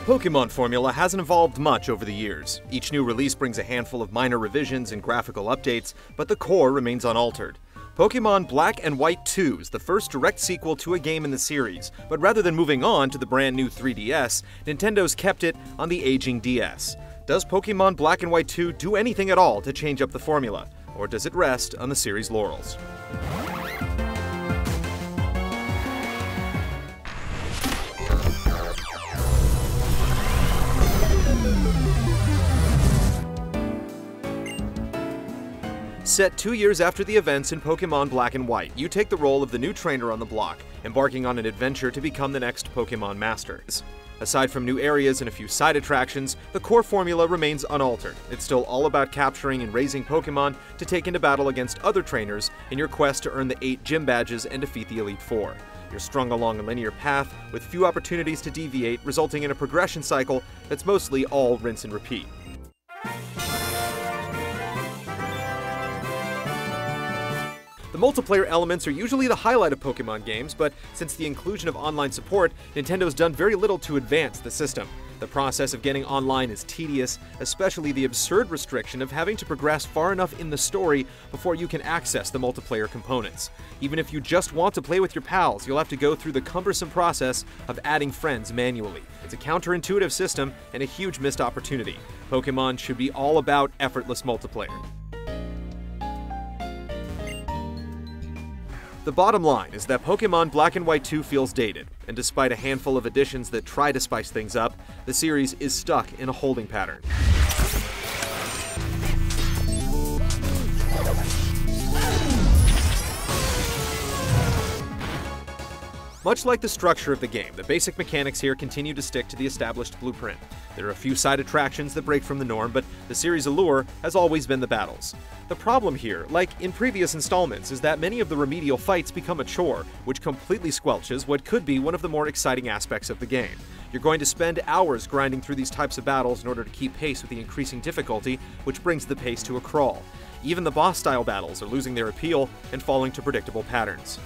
Pokemon formula hasn't evolved much over the years. Each new release brings a handful of minor revisions and graphical updates, but the core remains unaltered. Pokemon Black and White 2 is the first direct sequel to a game in the series, but rather than moving on to the brand new 3DS, Nintendo's kept it on the aging DS. Does Pokemon Black and White 2 do anything at all to change up the formula, or does it rest on the series' laurels? Set 2 years after the events in Pokemon Black and White, you take the role of the new trainer on the block, embarking on an adventure to become the next Pokemon Master. Aside from new areas and a few side attractions, the core formula remains unaltered. It's still all about capturing and raising Pokemon to take into battle against other trainers in your quest to earn the 8 gym badges and defeat the Elite Four. You're strung along a linear path with few opportunities to deviate, resulting in a progression cycle that's mostly all rinse and repeat. The multiplayer elements are usually the highlight of Pokemon games, but since the inclusion of online support, Nintendo's done very little to advance the system. The process of getting online is tedious, especially the absurd restriction of having to progress far enough in the story before you can access the multiplayer components. Even if you just want to play with your pals, you'll have to go through the cumbersome process of adding friends manually. It's a counterintuitive system and a huge missed opportunity. Pokemon should be all about effortless multiplayer. The bottom line is that Pokemon Black and White 2 feels dated, and despite a handful of additions that try to spice things up, the series is stuck in a holding pattern. Much like the structure of the game, the basic mechanics here continue to stick to the established blueprint. There are a few side attractions that break from the norm, but the series' allure has always been the battles. The problem here, like in previous installments, is that many of the remedial fights become a chore, which completely squelches what could be one of the more exciting aspects of the game. You're going to spend hours grinding through these types of battles in order to keep pace with the increasing difficulty, which brings the pace to a crawl. Even the boss-style battles are losing their appeal and falling to predictable patterns.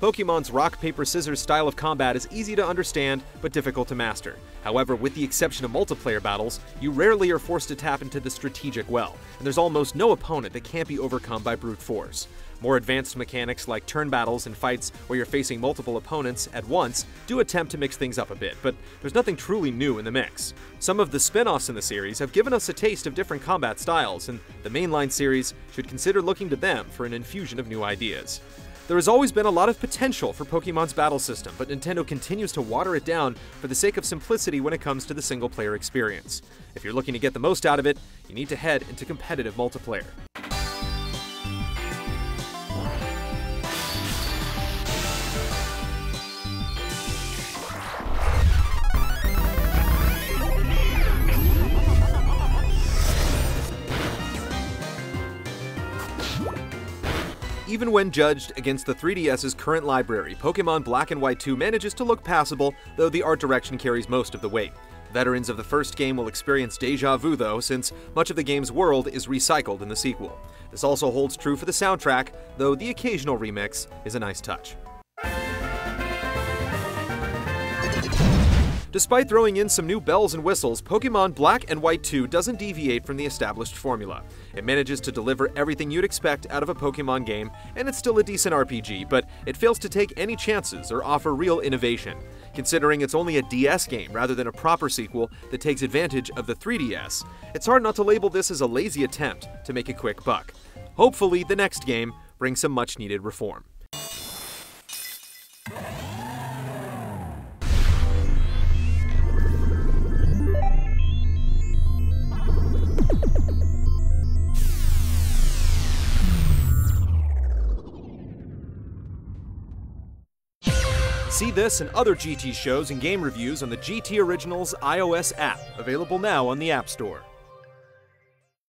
Pokemon's rock, paper, scissors style of combat is easy to understand, but difficult to master. However, with the exception of multiplayer battles, you rarely are forced to tap into the strategic well, and there's almost no opponent that can't be overcome by brute force. More advanced mechanics like turn battles and fights where you're facing multiple opponents at once do attempt to mix things up a bit, but there's nothing truly new in the mix. Some of the spin-offs in the series have given us a taste of different combat styles, and the mainline series should consider looking to them for an infusion of new ideas. There has always been a lot of potential for Pokemon's battle system, but Nintendo continues to water it down for the sake of simplicity when it comes to the single-player experience. If you're looking to get the most out of it, you need to head into competitive multiplayer. Even when judged against the 3DS's current library, Pokemon Black and White 2 manages to look passable, though the art direction carries most of the weight. Veterans of the first game will experience deja vu though, since much of the game's world is recycled in the sequel. This also holds true for the soundtrack, though the occasional remix is a nice touch. Despite throwing in some new bells and whistles, Pokemon Black and White 2 doesn't deviate from the established formula. It manages to deliver everything you'd expect out of a Pokemon game, and it's still a decent RPG, but it fails to take any chances or offer real innovation. Considering it's only a DS game rather than a proper sequel that takes advantage of the 3DS, it's hard not to label this as a lazy attempt to make a quick buck. Hopefully, the next game brings some much-needed reform. See this and other GT shows and game reviews on the GT Originals iOS app, available now on the App Store.